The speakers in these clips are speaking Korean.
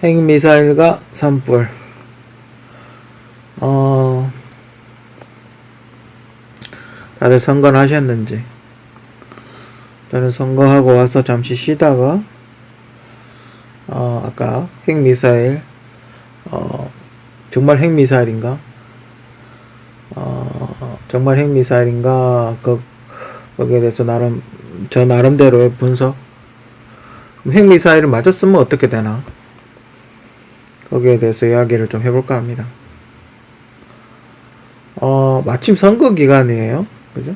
핵미사일과 산불. 다들 선거는 하셨는지. 저는 선거하고 와서 잠시 쉬다가 아까 핵미사일 정말 핵미사일인가? 정말 핵미사일인가? 거기에 대해서 저 나름대로의 분석. 핵미사일을 맞았으면 어떻게 되나? 거기에 대해서 이야기를 좀 해볼까 합니다. 마침 선거 기간이에요. 그죠?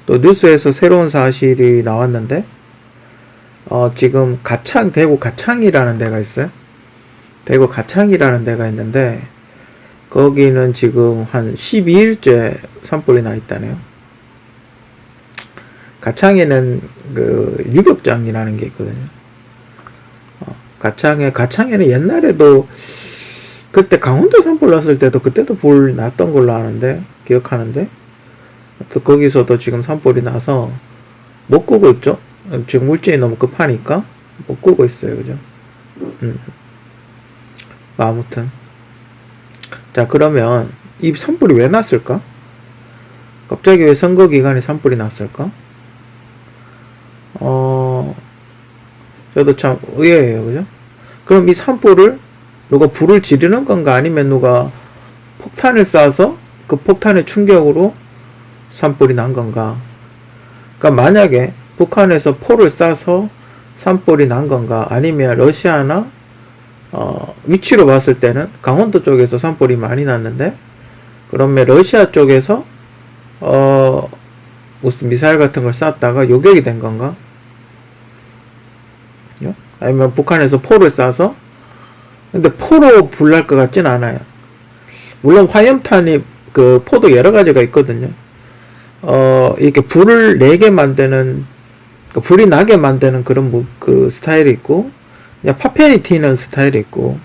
또 뉴스에서 새로운 사실이 나왔는데, 지금 대구 가창이라는 데가 있어요. 대구 가창이라는 데가 있는데, 거기는 지금 한 12일째 산불이 나 있다네요. 가창에는 유격장이라는 게 있거든요. 가창에는 옛날에도 그때 강원도 산불 났을 때도 그때도 불 났던 걸로 기억하는데, 또 거기서도 지금 산불이 나서 못 끄고 있죠. 지금 물질이 너무 급하니까 못 끄고 있어요. 그죠? 아무튼. 자, 그러면 이 산불이 왜 났을까? 갑자기 왜 선거 기간에 산불이 났을까? 저도 참 의아해요. 그죠? 그럼 이 산불을 누가 불을 지르는 건가? 아니면 누가 폭탄을 쏴서 그 폭탄의 충격으로 산불이 난 건가? 그러니까 만약에 북한에서 포를 쏴서 산불이 난 건가? 아니면 러시아나 위치로 봤을 때는 강원도 쪽에서 산불이 많이 났는데, 그러면 러시아 쪽에서 무슨 미사일 같은 걸 쐈다가 요격이 된 건가? 아니면 북한에서 포를 쏴서, 근데 포로 불날 것 같진 않아요. 물론 화염탄이 포도 여러 가지가 있거든요. 이렇게 불을 내게 만드는, 불이 나게 만드는 그런 스타일이 있고, 그냥 파편이 튀는 스타일이 있고,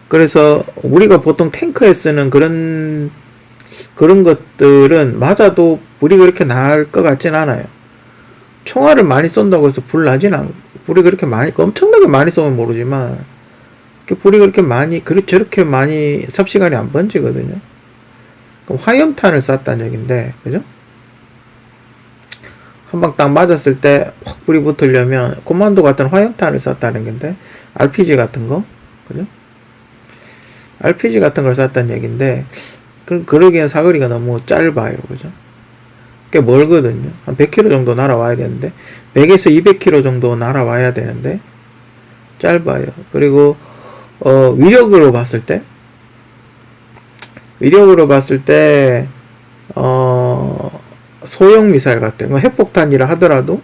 그래서 우리가 보통 탱크에 쓰는 그런 것들은 맞아도 불이 그렇게 날 것 같진 않아요. 총알을 많이 쏜다고 해서 불이 그렇게 엄청나게 많이 쏘면 모르지만, 불이 저렇게 많이 삽시간에 안 번지거든요. 그럼 화염탄을 쐈다는 얘기인데, 그죠? 한 방 딱 맞았을 때 확 불이 붙으려면 코만도 같은 화염탄을 쐈다는 건데, RPG 같은 거, 그죠? RPG 같은 걸 쐈다는 얘기인데, 그러기엔 사거리가 너무 짧아요, 그죠? 꽤 멀거든요. 한 100km 정도 날아와야 되는데, 100에서 200km 정도 날아와야 되는데, 짧아요. 그리고, 위력으로 봤을 때, 소형 미사일 같아요. 핵폭탄이라 하더라도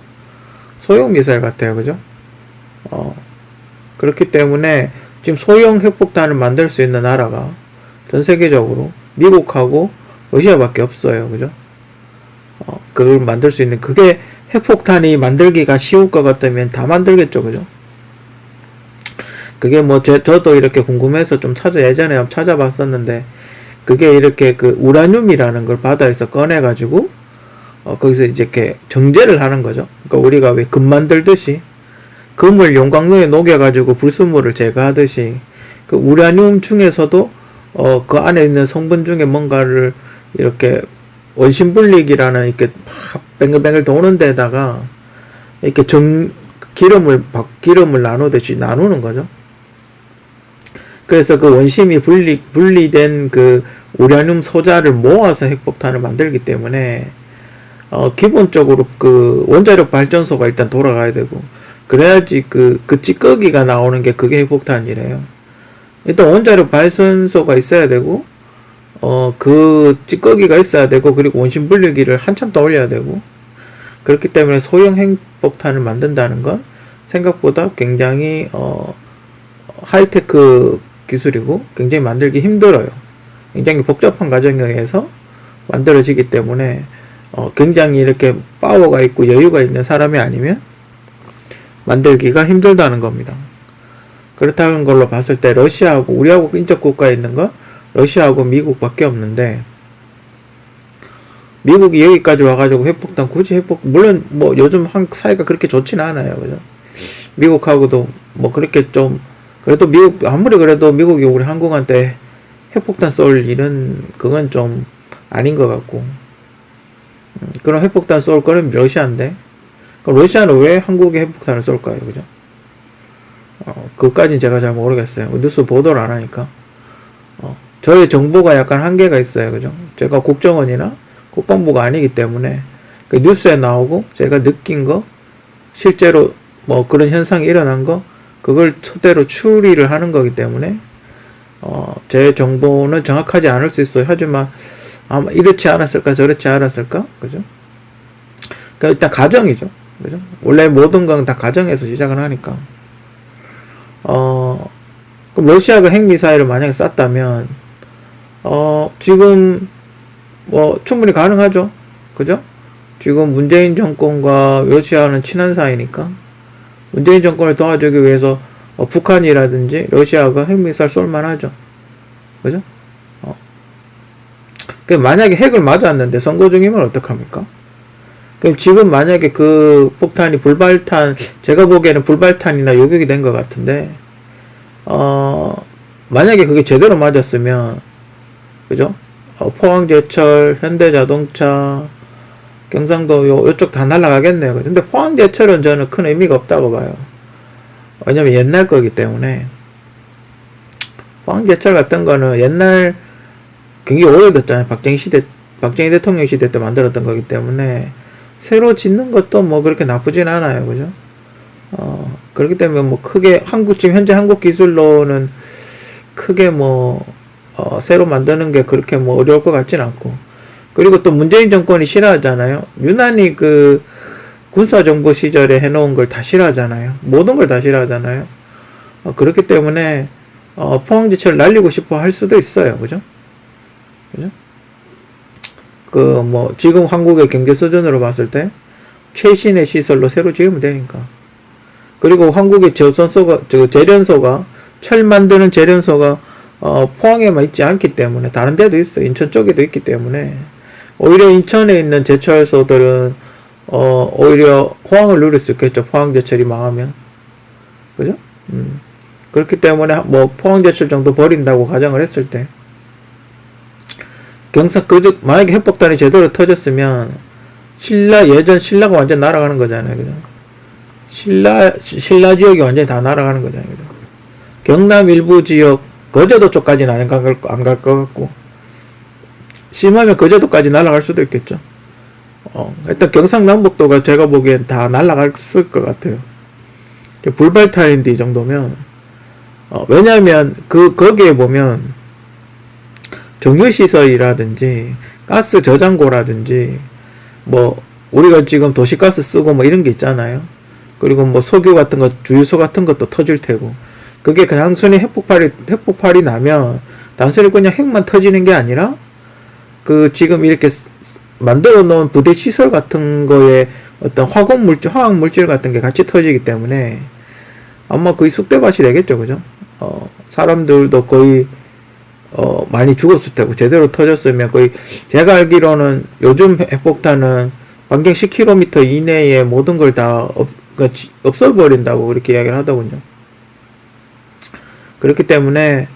소형 미사일 같아요. 그죠? 그렇기 때문에 지금 소형 핵폭탄을 만들 수 있는 나라가 전 세계적으로 미국하고 러시아밖에 없어요. 그죠? 그걸 만들 수 있는, 그게 핵폭탄이 만들기가 쉬울 것 같다면 다 만들겠죠. 그죠? 그게 저도 이렇게 궁금해서 좀 예전에 한번 찾아봤었는데, 그게 이렇게 우라늄이라는 걸 바다에서 꺼내가지고, 거기서 이제 이렇게 정제를 하는 거죠. 그러니까 우리가 왜 금 만들듯이, 금을 용광로에 녹여가지고 불순물을 제거하듯이, 그 우라늄 중에서도, 그 안에 있는 성분 중에 뭔가를 이렇게 원심분리기라는 이렇게 막 뱅글뱅글 도는 데다가, 이렇게 기름을 나누듯이 나누는 거죠. 그래서 그 원심이 분리된 그 우라늄 소자를 모아서 핵폭탄을 만들기 때문에, 기본적으로 그 원자력 발전소가 일단 돌아가야 되고, 그래야지 그 찌꺼기가 나오는 게 그게 핵폭탄이래요. 일단 원자력 발전소가 있어야 되고, 그 찌꺼기가 있어야 되고, 그리고 원심 분리기를 한참 더 올려야 되고, 그렇기 때문에 소형 핵폭탄을 만든다는 건 생각보다 굉장히, 하이테크 기술이고, 굉장히 만들기 힘들어요. 굉장히 복잡한 과정에 의해서 만들어지기 때문에, 굉장히 이렇게 파워가 있고 여유가 있는 사람이 아니면 만들기가 힘들다는 겁니다. 그렇다는 걸로 봤을 때 러시아하고 우리하고 인접 국가에 있는 건 러시아하고 미국밖에 없는데, 미국이 여기까지 와가지고 핵폭탄 물론 요즘 사이가 그렇게 좋지는 않아요. 그죠? 미국하고도 그렇게 좀 그래도 아무리 그래도 미국이 우리 한국한테 핵폭탄 쏠 일은, 그건 좀 아닌 것 같고. 그럼 핵폭탄 쏠 거는 러시아인데, 그럼 러시아는 왜 한국에 핵폭탄을 쏠까요? 그죠? 그것까지는 제가 잘 모르겠어요. 뉴스 보도를 안 하니까. 저의 정보가 약간 한계가 있어요. 그죠? 제가 국정원이나 국방부가 아니기 때문에, 그 뉴스에 나오고, 제가 느낀 거, 실제로 뭐 그런 현상이 일어난 거, 그걸 토대로 추리를 하는 거기 때문에, 제 정보는 정확하지 않을 수 있어요. 하지만, 아마 이렇지 않았을까, 저렇지 않았을까? 그죠? 그러니까 일단 가정이죠. 그죠? 원래 모든 건 다 가정에서 시작을 하니까. 그럼 러시아가 핵미사일을 만약에 쐈다면, 지금, 뭐, 충분히 가능하죠. 그죠? 지금 문재인 정권과 러시아는 친한 사이니까, 문재인 정권을 도와주기 위해서, 북한이라든지 러시아가 핵미사일 쏠만하죠. 그죠? 만약에 핵을 맞았는데 선거 중이면 어떡합니까? 그럼 지금 만약에 그 폭탄이 제가 보기에는 불발탄이나 요격이 된 것 같은데, 만약에 그게 제대로 맞았으면, 그죠? 포항제철, 현대자동차, 경상도 요쪽 다 날아가겠네요. 근데 포항제철은 저는 큰 의미가 없다고 봐요. 왜냐면 옛날 거기 때문에. 포항제철 같은 거는 옛날, 굉장히 오래됐잖아요. 박정희 대통령 시대 때 만들었던 거기 때문에, 새로 짓는 것도 뭐 그렇게 나쁘진 않아요. 그죠? 그렇기 때문에 뭐 크게 지금 현재 한국 기술로는 크게 뭐, 새로 만드는 게 그렇게 뭐 어려울 것 같진 않고. 그리고 또 문재인 정권이 싫어하잖아요. 유난히 그 군사정부 시절에 해놓은 걸 다 싫어하잖아요. 모든 걸 다 싫어하잖아요. 그렇기 때문에, 포항제철 날리고 싶어 할 수도 있어요. 그죠? 그죠? 지금 한국의 경제 수준으로 봤을 때, 최신의 시설로 새로 지으면 되니까. 그리고 한국의 재련소가, 철 만드는 재련소가, 포항에만 있지 않기 때문에, 다른 데도 있어요. 인천 쪽에도 있기 때문에, 오히려 인천에 있는 제철소들은, 오히려 포항을 누릴 수 있겠죠. 포항제철이 망하면. 그죠? 그렇기 때문에, 뭐, 포항제철 정도 버린다고 가정을 했을 때, 만약에 핵폭탄이 제대로 터졌으면, 예전 신라가 완전 날아가는 거잖아요. 그죠? 신라 지역이 완전히 다 날아가는 거잖아요. 그죠? 경남 일부 지역, 거제도 쪽까지는 안 갈 것 같고, 심하면 거제도까지 날아갈 수도 있겠죠. 일단 경상남북도가 제가 보기엔 다 날아갔을 것 같아요. 불발탄인데 이 정도면, 왜냐면, 거기에 보면, 정유시설이라든지 가스 저장고라든지 뭐 우리가 지금 도시가스 쓰고 뭐 이런 게 있잖아요. 그리고 뭐 석유 같은 거, 주유소 같은 것도 터질 테고, 그게 그냥 단순히 핵폭발이 나면 단순히 그냥 핵만 터지는 게 아니라 그 지금 이렇게 만들어 놓은 부대 시설 같은 거에 어떤 화학 물질 같은 게 같이 터지기 때문에 아마 거의 쑥대밭이 되겠죠. 그죠? 사람들도 거의 많이 죽었을 테고, 제대로 터졌으면 거의, 제가 알기로는 요즘 핵폭탄은 반경 10km 이내에 모든 걸 다 없애버린다고 그렇게 이야기를 하더군요. 그렇기 때문에,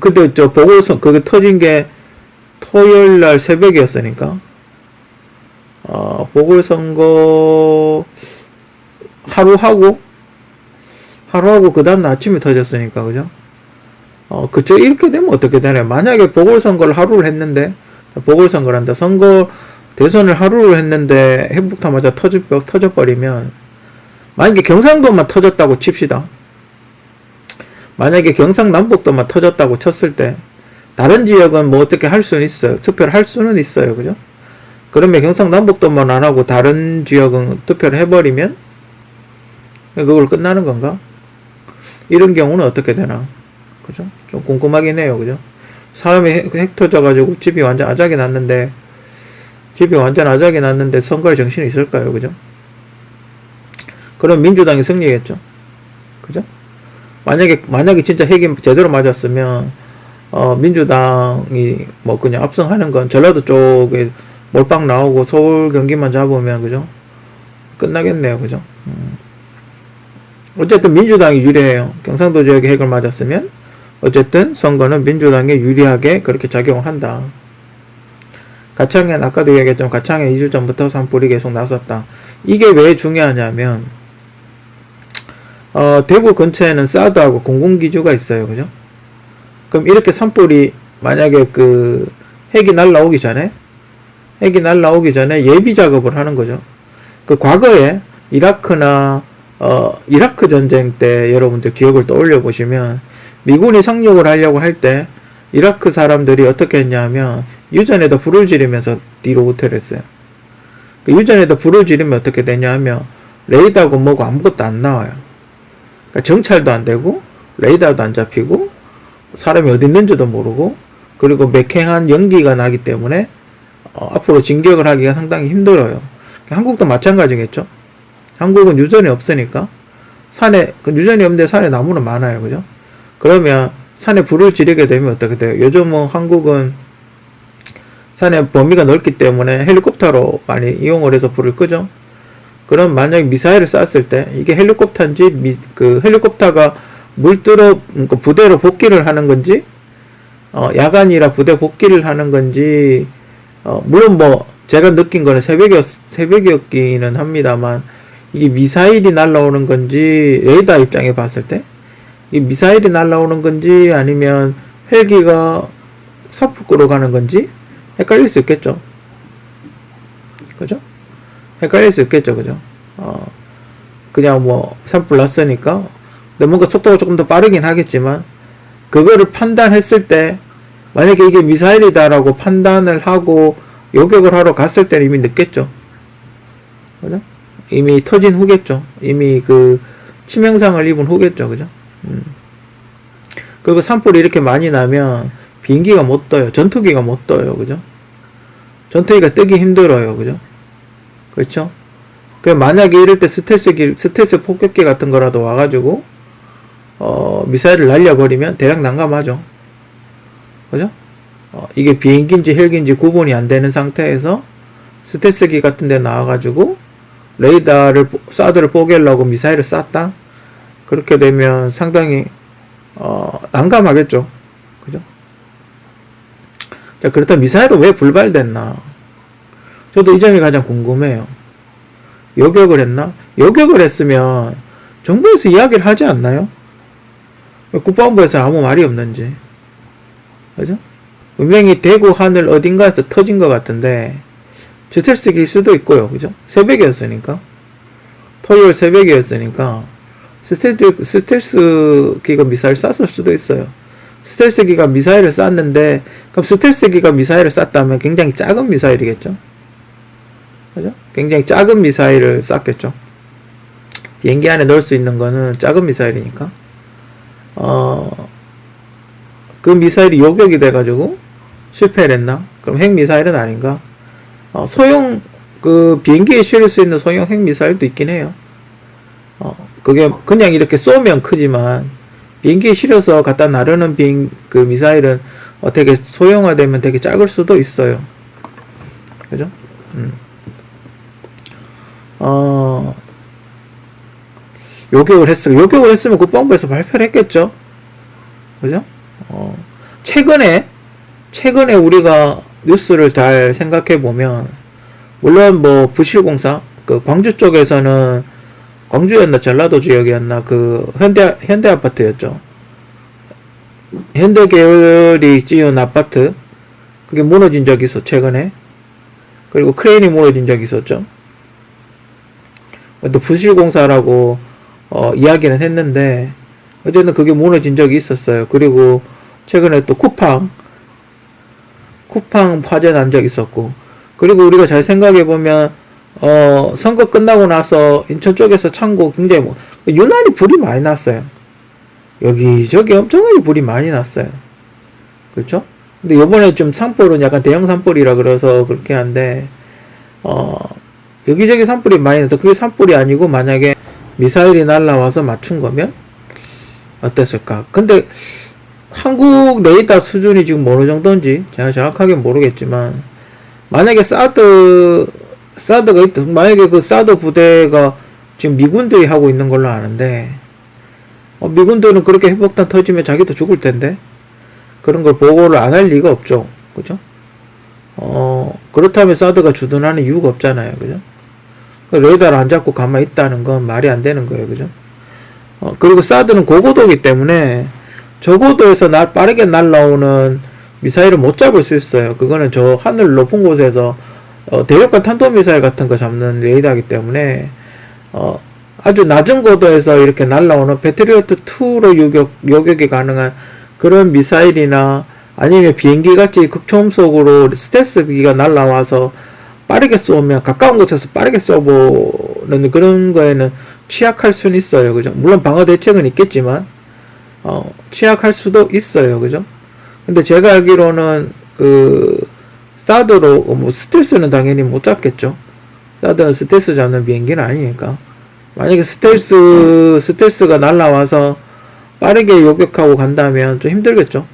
근데 보궐선, 그게 터진 게 토요일날 새벽이었으니까, 보궐선거 하루하고 그 다음날 아침에 터졌으니까, 그죠? 이렇게 되면 어떻게 되나요? 만약에 보궐선거를 하루를 했는데, 보궐선거란다. 대선을 하루를 했는데, 핵폭탄 맞아 터져버리면, 만약에 경상도만 터졌다고 칩시다. 만약에 경상남북도만 터졌다고 쳤을 때, 다른 지역은 뭐 어떻게 할 수는 있어요. 투표를 할 수는 있어요. 그죠? 그러면 경상남북도만 안 하고, 다른 지역은 투표를 해버리면, 그걸 끝나는 건가? 이런 경우는 어떻게 되나? 그죠? 좀 궁금하긴 해요. 그죠? 사람이 핵 터져가지고 집이 완전 아작이 났는데 선거에 정신이 있을까요? 그죠? 그럼 민주당이 승리겠죠? 그죠? 만약에 진짜 핵이 제대로 맞았으면, 민주당이 뭐 그냥 압승하는 건 전라도 쪽에 몰빵 나오고 서울 경기만 잡으면, 그죠? 끝나겠네요. 그죠? 어쨌든 민주당이 유리해요. 경상도 지역에 핵을 맞았으면 어쨌든 선거는 민주당에 유리하게 그렇게 작용을 한다. 가창현 아까도 얘기했지만 가창현 2주 전부터 산불이 계속 났었다. 이게 왜 중요하냐면 대구 근처에는 사드하고 공군기지가 있어요. 그죠? 그럼 이렇게 산불이 만약에 그 핵이 날라오기 전에 예비 작업을 하는 거죠. 그 과거에 이라크나 이라크 전쟁 때 여러분들 기억을 떠올려 보시면 미군이 상륙을 하려고 할 때 이라크 사람들이 어떻게 했냐면 유전에다 불을 지르면서 뒤로 후퇴를 했어요. 그 유전에다 불을 지르면 어떻게 되냐면 레이더하고 뭐고 아무것도 안 나와요. 그러니까 정찰도 안 되고 레이더도 안 잡히고 사람이 어디 있는지도 모르고 그리고 매캐한 연기가 나기 때문에 앞으로 진격을 하기가 상당히 힘들어요. 한국도 마찬가지겠죠. 한국은 유전이 없으니까 산에 유전이 없는데 산에 나무는 많아요. 그죠? 그러면 산에 불을 지르게 되면 어떻게 돼요? 요즘은 한국은 산의 범위가 넓기 때문에 헬리콥터로 많이 이용을 해서 불을 끄죠. 그럼 만약에 미사일을 쐈을 때 이게 헬리콥터인지 그 헬리콥터가 물들어 부대로 복귀를 하는 건지 야간이라 부대 복귀를 하는 건지 물론 뭐 제가 느낀 거는 새벽이었기는 합니다만 이게 미사일이 날라오는 건지 레이더 입장에 봤을 때 이 미사일이 날라오는 건지 아니면 헬기가 산불 끄러 가는 건지 헷갈릴 수 있겠죠. 그죠? 헷갈릴 수 있겠죠. 그죠? 그냥 뭐 산불 났으니까 근데 뭔가 속도가 조금 더 빠르긴 하겠지만 그거를 판단했을 때 만약에 이게 미사일이다라고 판단을 하고 요격을 하러 갔을 때는 이미 늦겠죠. 그죠? 이미 터진 후겠죠. 이미 그 치명상을 입은 후겠죠. 그죠? 그리고 산불이 이렇게 많이 나면 비행기가 못 떠요. 전투기가 못 떠요. 그죠? 전투기가 뜨기 힘들어요. 그죠? 그렇죠? 그 만약에 이럴 때 스텔스 폭격기 같은 거라도 와가지고 미사일을 날려버리면 대략 난감하죠. 그죠? 이게 비행기인지 헬기인지 구분이 안 되는 상태에서 스텔스기 같은 데 나와가지고 사드를 뽀개려고 미사일을 쐈다? 그렇게 되면 상당히 난감하겠죠. 그죠? 자, 그렇다면 미사일은 왜 불발됐나? 저도 이 점이 가장 궁금해요. 요격을 했나? 요격을 했으면 정부에서 이야기를 하지 않나요? 국방부에서 아무 말이 없는지. 그죠? 분명히 대구 하늘 어딘가에서 터진 것 같은데 스텔스기일 수도 있고요. 그죠? 새벽이었으니까. 토요일 새벽이었으니까 스텔스기가 미사일 쐈을 수도 있어요. 스텔스기가 미사일을 쐈는데 그럼 스텔스기가 미사일을 쐈다면 굉장히 작은 미사일이겠죠. 그죠? 굉장히 작은 미사일을 쐈겠죠. 비행기 안에 넣을 수 있는 거는 작은 미사일이니까 그 미사일이 요격이 돼가지고 실패를 했나? 그럼 핵미사일은 아닌가? 소형 그 비행기에 실을 수 있는 소형 핵미사일도 있긴 해요. 그게 그냥 이렇게 쏘면 크지만 비행기에 실어서 갖다 나르는 그 미사일은 되게 소형화되면 되게 작을 수도 있어요. 그죠? 요격을 했으면 국방부에서 발표를 했겠죠? 그죠? 최근에 우리가 뉴스를 잘 생각해 보면, 물론 뭐 부실공사, 그 광주 쪽에서는, 광주였나 전라도 지역이었나, 그 현대 아파트였죠. 현대 계열이 지은 아파트, 그게 무너진 적이 있어, 최근에. 그리고 크레인이 무너진 적이 있었죠. 또 부실공사라고 이야기는 했는데 어쨌든 그게 무너진 적이 있었어요. 그리고 최근에 또 쿠팡 화재 난 적이 있었고, 그리고 우리가 잘 생각해 보면 선거 끝나고 나서 인천 쪽에서 창고 굉장히 유난히 불이 많이 났어요. 여기저기 엄청나게 불이 많이 났어요. 그렇죠? 근데 요번에 좀 산불은 약간 대형 산불이라 그래서 그렇게 한데 여기저기 산불이 많이 나서 그게 산불이 아니고 만약에 미사일이 날라와서 맞춘 거면 어땠을까? 근데 한국 레이더 수준이 지금 어느 정도인지 제가 정확하게 모르겠지만, 만약에 사드가 있다, 만약에 그 사드 부대가 지금 미군들이 하고 있는 걸로 아는데, 미군들은 그렇게 핵폭탄 터지면 자기도 죽을 텐데 그런 걸 보고를 안 할 리가 없죠. 그죠? 그렇다면 사드가 주둔하는 이유가 없잖아요. 그죠? 레이더를 안 잡고 가만히 있다는 건 말이 안 되는 거예요. 그죠? 그리고 사드는 고고도이기 때문에 저고도에서 빠르게 날라오는 미사일을 못 잡을 수 있어요. 그거는 저 하늘 높은 곳에서 대륙간 탄도미사일 같은 거 잡는 레이더이기 때문에 아주 낮은 고도에서 이렇게 날라오는 패트리어트2로 요격이 가능한 그런 미사일이나 아니면 비행기 같이 극초음속으로 스텔스기가 날라와서 빠르게 쏘면 가까운 곳에서 빠르게 쏘보는 그런 거에는 취약할 수는 있어요. 그죠? 물론 방어 대책은 있겠지만 취약할 수도 있어요. 그죠? 근데 제가 알기로는 사드로 스텔스는 당연히 못 잡겠죠. 사드는 스텔스 잡는 비행기는 아니니까. 만약에 스텔스가 날라와서 빠르게 요격하고 간다면 좀 힘들겠죠.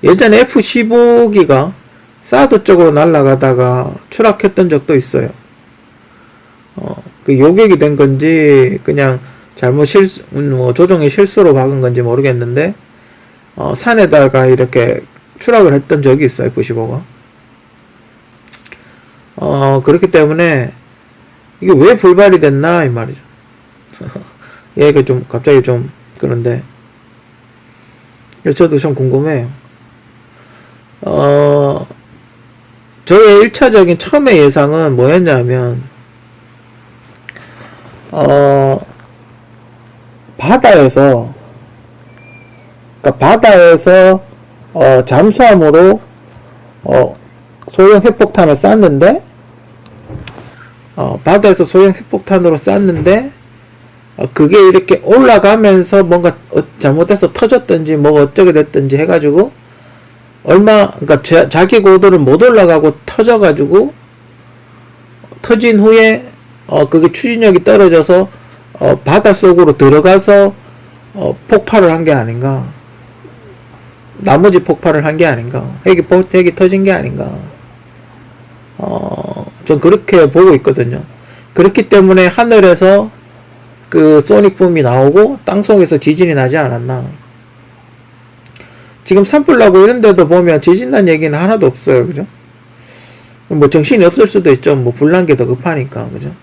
예전에 F-15기가 사드 쪽으로 날아가다가 추락했던 적도 있어요. 그 요격이 된 건지 그냥 잘못 조종의 실수로 박은 건지 모르겠는데 산에다가 이렇게 추락을 했던 적이 있어요. F-15가. 그렇기 때문에 이게 왜 불발이 됐나 이 말이죠. 얘가 좀 갑자기 좀 그런데 저도 좀 궁금해요. 저의 1차적인 처음의 예상은 뭐였냐면 바다에서 잠수함으로 소형 핵폭탄을 쐈는데 바다에서 소형 핵폭탄으로 쐈는데 그게 이렇게 올라가면서 뭔가 잘못해서 터졌든지 뭐가 어쩌게 됐든지 해가지고 그러니까 자기 고도를 못 올라가고 터져가지고 터진 후에 그게 추진력이 떨어져서 바닷속으로 들어가서 폭발을 한 게 아닌가. 나머지 폭발을 한 게 아닌가. 핵이 터진 게 아닌가. 전 그렇게 보고 있거든요. 그렇기 때문에 하늘에서 그 소닉붐이 나오고 땅속에서 지진이 나지 않았나. 지금 산불 나고 이런 데도 보면 지진 난 얘기는 하나도 없어요. 그죠? 뭐 정신이 없을 수도 있죠. 뭐 불난 게 더 급하니까. 그죠?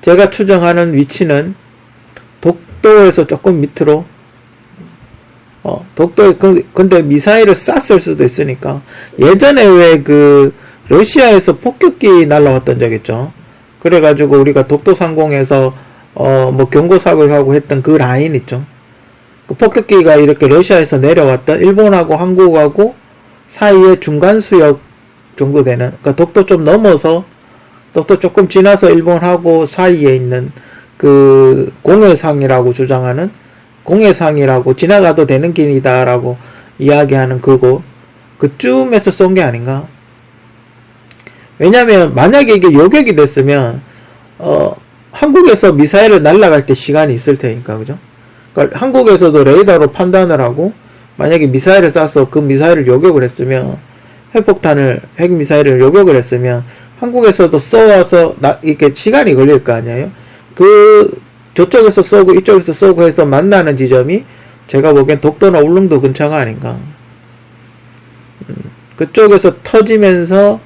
제가 추정하는 위치는 독도에서 조금 밑으로 근데 미사일을 쐈을 수도 있으니까. 예전에 왜 러시아에서 폭격기 날라왔던 적 있죠. 그래가지고 우리가 독도 상공에서 뭐 경고사격을 하고 했던 그 라인 있죠. 그 폭격기가 이렇게 러시아에서 내려왔던 일본하고 한국하고 사이에 중간 수역 정도 되는, 그러니까 독도 좀 넘어서 독도 조금 지나서 일본하고 사이에 있는 그 공해상이라고 주장하는, 공해상이라고 지나가도 되는 길이다라고 이야기하는 그쯤에서 쏜 게 아닌가. 왜냐면 만약에 이게 요격이 됐으면 한국에서 미사일을 날아갈 때 시간이 있을 테니까. 그죠? 그러니까 한국에서도 레이더로 판단을 하고 만약에 미사일을 쏴서 그 미사일을 요격을 했으면, 핵미사일을 요격을 했으면 한국에서도 쏘아서 이렇게 시간이 걸릴 거 아니에요. 저쪽에서 쏘고 이쪽에서 쏘고 해서 만나는 지점이 제가 보기엔 독도나 울릉도 근처가 아닌가. 그쪽에서 터지면서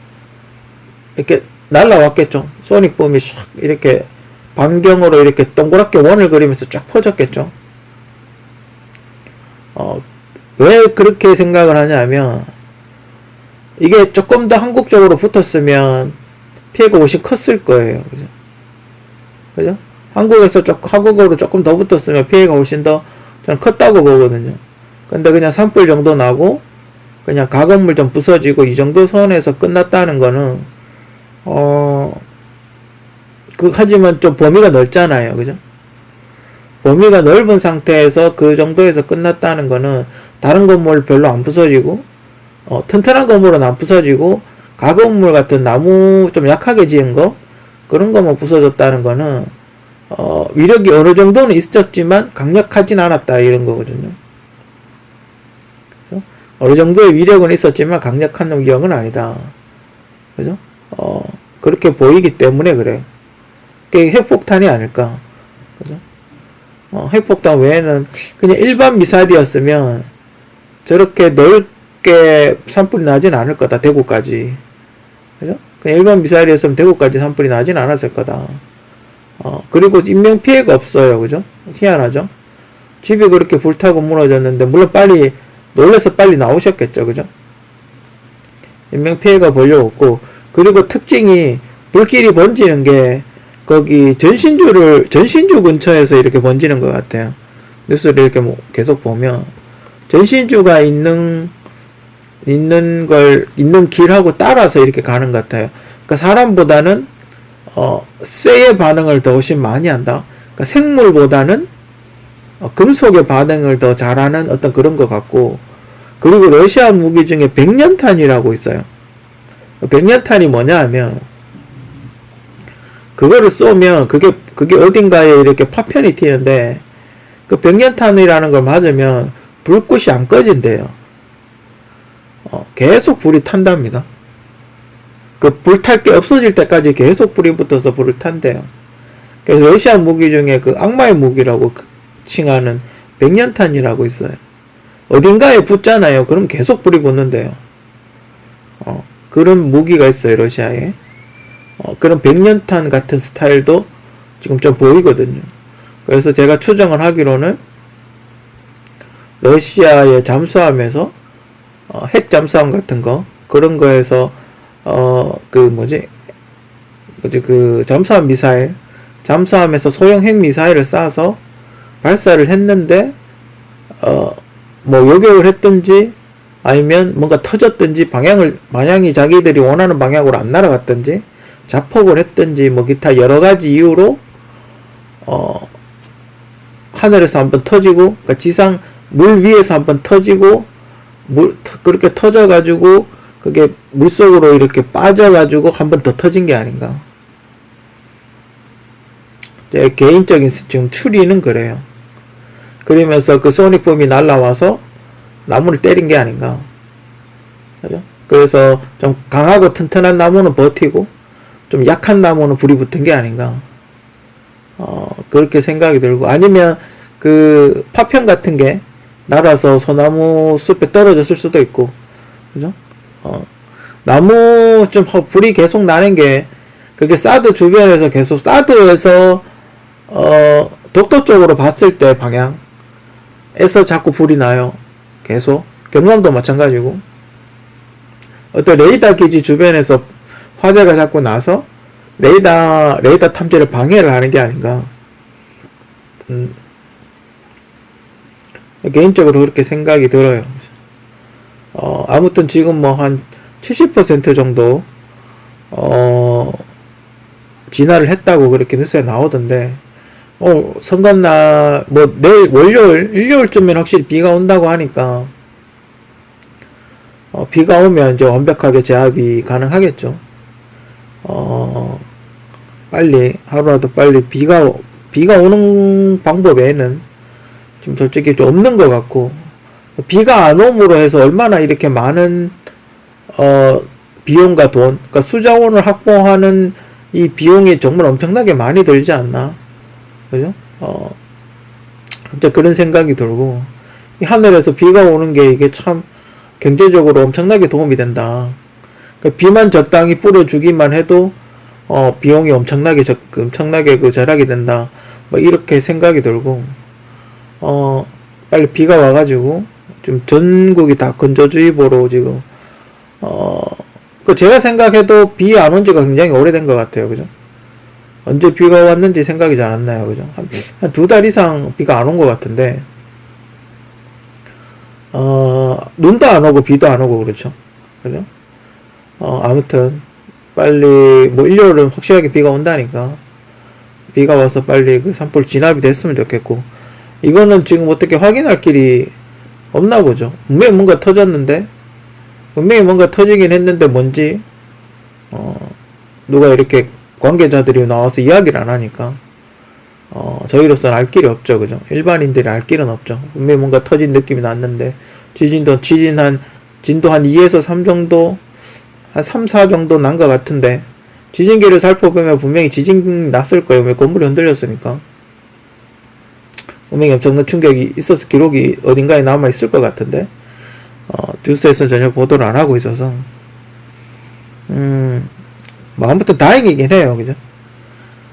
이렇게 날라왔겠죠. 소닉붐이 샥 이렇게 반경으로 이렇게 동그랗게 원을 그리면서 쫙 퍼졌겠죠. 왜 그렇게 생각을 하냐면, 이게 조금 더 한국 쪽으로 붙었으면 피해가 훨씬 컸을 거예요. 그죠? 그죠? 한국으로 조금 더 붙었으면 피해가 훨씬 더 저는 컸다고 보거든요. 근데 그냥 산불 정도 나고, 그냥 가건물 좀 부서지고, 이 정도 선에서 끝났다는 거는, 하지만 좀 범위가 넓잖아요. 그죠? 범위가 넓은 상태에서 그 정도에서 끝났다는 거는 다른 건물 별로 안 부서지고, 튼튼한 건물은 안 부서지고, 가건물 같은 나무 좀 약하게 지은 거, 그런 거만 부서졌다는 거는, 위력이 어느 정도는 있었지만 강력하진 않았다, 이런 거거든요. 그죠? 어느 정도의 위력은 있었지만 강력한 위력은 아니다. 그죠? 그렇게 보이기 때문에 그래요. 그게 핵폭탄이 아닐까. 그죠? 핵폭탄 외에는 그냥 일반 미사일이었으면 저렇게 넓게 산불이 나진 않을 거다, 대구까지. 그죠? 그냥 일반 미사일이었으면 대구까지 산불이 나진 않았을 거다. 그리고 인명피해가 없어요. 그죠? 희한하죠? 집이 그렇게 불타고 무너졌는데, 물론 놀래서 빨리 나오셨겠죠. 그죠? 인명피해가 별로 없고, 그리고 특징이 불길이 번지는 게, 거기 전신주 근처에서 이렇게 번지는 것 같아요. 뉴스를 이렇게 계속 보면, 전신주가 있는 길하고 따라서 이렇게 가는 것 같아요. 그러니까 사람보다는, 쇠의 반응을 더 훨씬 많이 한다. 그러니까 생물보다는, 금속의 반응을 더 잘하는 어떤 그런 것 같고, 그리고 러시아 무기 중에 백년탄이라고 있어요. 백년탄이 뭐냐 하면, 그거를 쏘면 그게 어딘가에 이렇게 파편이 튀는데, 그 백년탄이라는 걸 맞으면 불꽃이 안 꺼진대요. 계속 불이 탄답니다. 그 불탈 게 없어질 때까지 계속 불이 붙어서 불을 탄대요. 그래서 러시아 무기 중에 그 악마의 무기라고 칭하는 백년탄이라고 있어요. 어딘가에 붙잖아요. 그럼 계속 불이 붙는데요. 그런 무기가 있어요, 러시아에. 그런 백년탄 같은 스타일도 지금 좀 보이거든요. 그래서 제가 추정을 하기로는 러시아의 잠수함에서 핵 잠수함 같은 거, 그런 거에서 잠수함에서 소형 핵 미사일을 쏴서 발사를 했는데, 요격을 했든지, 아니면 뭔가 터졌든지, 방향이 자기들이 원하는 방향으로 안 날아갔든지, 자폭을 했든지, 기타 여러가지 이유로, 하늘에서 한번 터지고, 그러니까 물 위에서 한번 터지고, 그렇게 터져가지고, 그게 물속으로 이렇게 빠져가지고 한번 더 터진 게 아닌가. 제 개인적인 지금 추리는 그래요. 그러면서 그 소닉붐이 날라와서 나무를 때린 게 아닌가. 그죠? 그래서 좀 강하고 튼튼한 나무는 버티고, 좀 약한 나무는 불이 붙은 게 아닌가. 그렇게 생각이 들고, 아니면 그 파편 같은 게 날아서 소나무 숲에 떨어졌을 수도 있고, 그죠? 나무 불이 계속 나는 게, 그게 사드 주변에서 계속, 사드에서, 독도 쪽으로 봤을 때 방향에서 자꾸 불이 나요. 계속. 경남도 마찬가지고. 어떤 레이더 기지 주변에서 화재가 자꾸 나서, 레이더 탐지를 방해를 하는 게 아닌가. 개인적으로 그렇게 생각이 들어요. 아무튼 지금 한 70% 정도, 진화를 했다고 그렇게 뉴스에 나오던데, 선거날, 내일, 일요일쯤엔 확실히 비가 온다고 하니까, 비가 오면 이제 완벽하게 제압이 가능하겠죠. 하루라도 빨리 비가 오는 방법 외에는 지금 솔직히 좀 없는 것 같고, 비가 안 옴으로 해서 얼마나 이렇게 많은, 비용과 돈, 그러니까 수자원을 확보하는 이 비용이 정말 엄청나게 많이 들지 않나. 그죠? 진짜 그런 생각이 들고, 이 하늘에서 비가 오는 게 이게 참 경제적으로 엄청나게 도움이 된다. 그러니까 비만 적당히 뿌려주기만 해도, 비용이 엄청나게 절약이 된다. 이렇게 생각이 들고, 빨리 비가 와가지고, 지금 전국이 다 건조주의보로 지금, 제가 생각해도 비 안 온 지가 굉장히 오래된 것 같아요. 그죠? 언제 비가 왔는지 생각이 잘 안 나요. 그죠? 한 2달 이상 비가 안 온 것 같은데, 눈도 안 오고 비도 안 오고 그렇죠. 그죠? 아무튼, 빨리, 일요일은 확실하게 비가 온다니까, 비가 와서 빨리 그 산불 진압이 됐으면 좋겠고, 이거는 지금 어떻게 확인할 길이 없나 보죠. 분명히 뭔가 터졌는데, 분명히 뭔가 터지긴 했는데 뭔지, 누가 이렇게 관계자들이 나와서 이야기를 안 하니까, 저희로서는 알 길이 없죠. 그죠? 일반인들이 알 길은 없죠. 분명히 뭔가 터진 느낌이 났는데, 진도 한 2에서 3 정도, 한 3, 4 정도 난 것 같은데, 지진기를 살펴보면 분명히 지진 났을 거예요. 왜 건물이 흔들렸으니까. 분명히 엄청난 충격이 있어서 기록이 어딘가에 남아 있을 것 같은데, 뉴스에서 전혀 보도를 안 하고 있어서, 뭐 아무튼 다행이긴 해요, 그죠?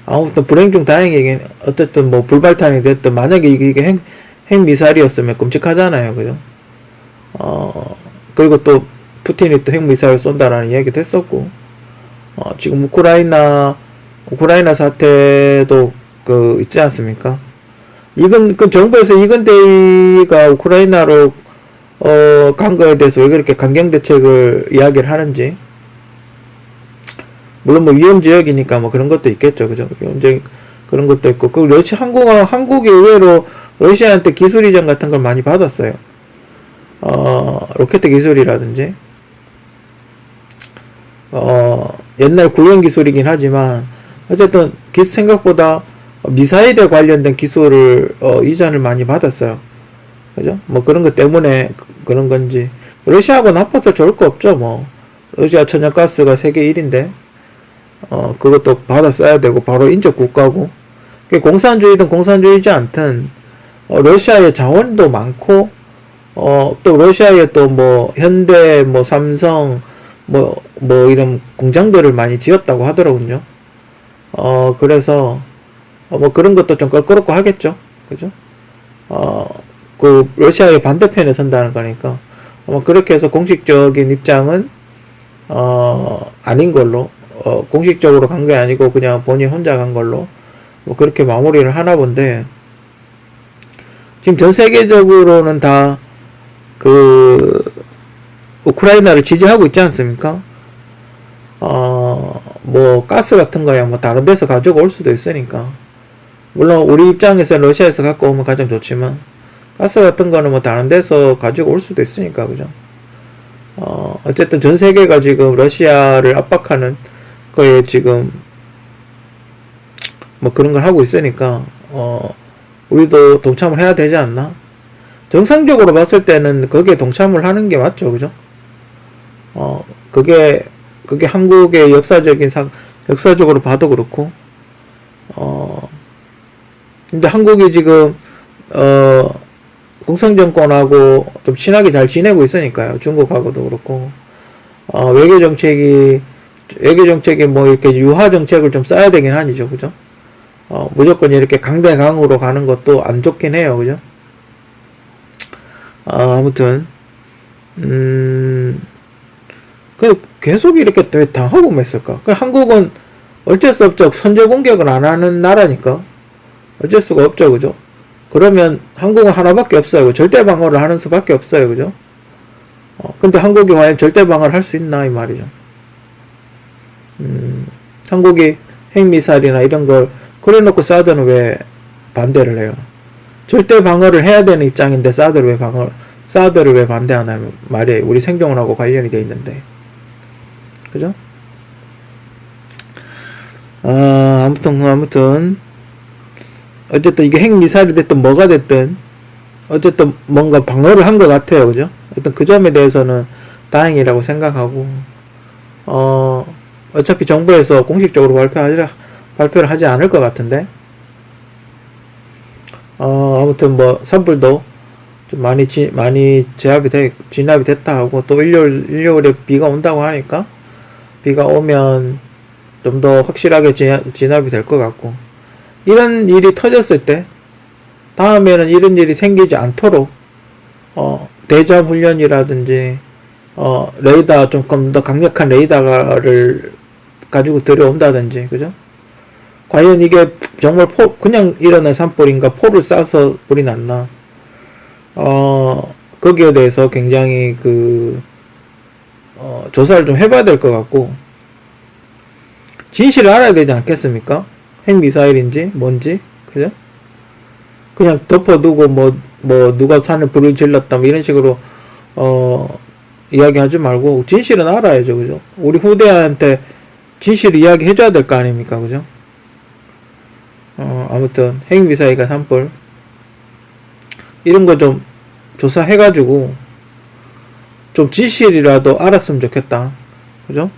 아무튼 불행 중 다행이긴, 어쨌든 뭐 불발탄이 됐든, 만약에 이게 핵미사일이었으면 끔찍하잖아요, 그죠? 그리고 또 푸틴이 또 핵미사일 쏜다라는 이야기도 했었고, 지금 우크라이나 사태도 있지 않습니까? 정부에서 이근대위가 우크라이나로 간 거에 대해서 왜 그렇게 강경 대책을 이야기를 하는지, 물론 뭐 위험 지역이니까 뭐 그런 것도 있겠죠, 그죠? 그런 것도 있고, 한국이 의외로 러시아한테 기술 이전 같은 걸 많이 받았어요. 로켓 기술이라든지, 옛날 구형 기술이긴 하지만, 어쨌든, 생각보다 미사일에 관련된 기술을, 이전을 많이 받았어요. 그죠? 뭐 그런 것 때문에 그런 건지. 러시아하고 나빠서 좋을 거 없죠, 뭐. 러시아 천연가스가 세계 1인데, 그것도 받아 써야 되고, 바로 인접 국가고, 공산주의든 공산주의지 않든, 러시아의 자원도 많고, 또 러시아에 또 뭐, 현대, 뭐, 삼성, 뭐 이런 공장들을 많이 지었다고 하더라고요. 그래서, 뭐 그런 것도 좀 껄끄럽고 하겠죠. 그죠? 러시아의 반대편에 선다는 거니까. 그렇게 해서 공식적인 입장은, 아닌 걸로, 공식적으로 간 게 아니고 그냥 본인 혼자 간 걸로, 뭐 그렇게 마무리를 하나 본데, 지금 전 세계적으로는 다, 우크라이나를 지지하고 있지 않습니까? 뭐, 가스 같은 거야, 뭐, 다른 데서 가지고 올 수도 있으니까. 물론, 우리 입장에서 러시아에서 갖고 오면 가장 좋지만, 가스 같은 거는 뭐, 다른 데서 가지고 올 수도 있으니까, 그죠? 어쨌든 전 세계가 지금 러시아를 압박하는 거에 지금, 뭐, 그런 걸 하고 있으니까, 우리도 동참을 해야 되지 않나? 정상적으로 봤을 때는 거기에 동참을 하는 게 맞죠, 그죠? 그게 한국의 역사적으로 봐도 그렇고, 근데 한국이 지금, 공산정권하고 좀 친하게 잘 지내고 있으니까요. 중국하고도 그렇고, 외교 정책이 뭐 이렇게 유화 정책을 좀 써야 되긴 하죠, 그죠? 무조건 이렇게 강대강으로 가는 것도 안 좋긴 해요, 그죠? 아무튼, 계속 이렇게 왜 당하고만 있을까? 한국은 어쩔 수 없죠. 선제 공격을 안 하는 나라니까. 어쩔 수가 없죠, 그죠? 그러면 한국은 하나밖에 없어요. 절대 방어를 하는 수밖에 없어요, 그죠? 근데 한국이 과연 절대 방어를 할 수 있나, 이 말이죠. 한국이 핵미사일이나 이런 걸 그래놓고 사드는 왜 반대를 해요? 절대 방어를 해야 되는 입장인데 사드를 왜 반대하나 말이에요. 우리 생존하고 관련이 돼 있는데. 그죠? 아무튼 어쨌든 이게 핵미사일이 됐든 뭐가 됐든 어쨌든 뭔가 방어를 한 것 같아요. 그죠? 어떤 그 점에 대해서는 다행이라고 생각하고, 어차피 정부에서 공식적으로 발표를 하지 않을 것 같은데, 아무튼 뭐 산불도 좀 많이 진압이 됐다 하고, 또 일요일에 비가 온다고 하니까 비가 오면 좀 더 확실하게 진압이 될 것 같고, 이런 일이 터졌을 때 다음에는 이런 일이 생기지 않도록 대잠 훈련이라든지 레이더 조금 더 강력한 레이더를 가지고 들여온다든지, 그죠? 과연 이게 정말 그냥 일어난 산불인가, 포를 쏴서 불이 났나? 거기에 대해서 굉장히 조사를 좀 해봐야 될 것 같고, 진실을 알아야 되지 않겠습니까? 핵미사일인지, 뭔지, 그죠? 그냥 덮어두고, 누가 산에 불을 질렀다, 뭐 이런 식으로, 이야기하지 말고, 진실은 알아야죠, 그죠? 우리 후대한테 진실을 이야기해줘야 될 거 아닙니까, 그죠? 아무튼 핵미사일과 산불 이런 거 좀 조사해가지고 좀 진실이라도 알았으면 좋겠다, 그죠?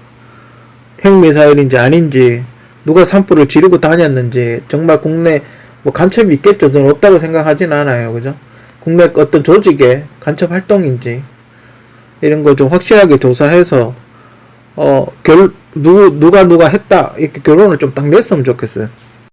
핵미사일인지 아닌지, 누가 산불을 지르고 다녔는지, 정말 국내 뭐 간첩이 있겠죠. 저는 없다고 생각하진 않아요. 그죠? 국내 어떤 조직의 간첩 활동인지 이런 거 좀 확실하게 조사해서 누가 했다 이렇게 결론을 좀 딱 냈으면 좋겠어요.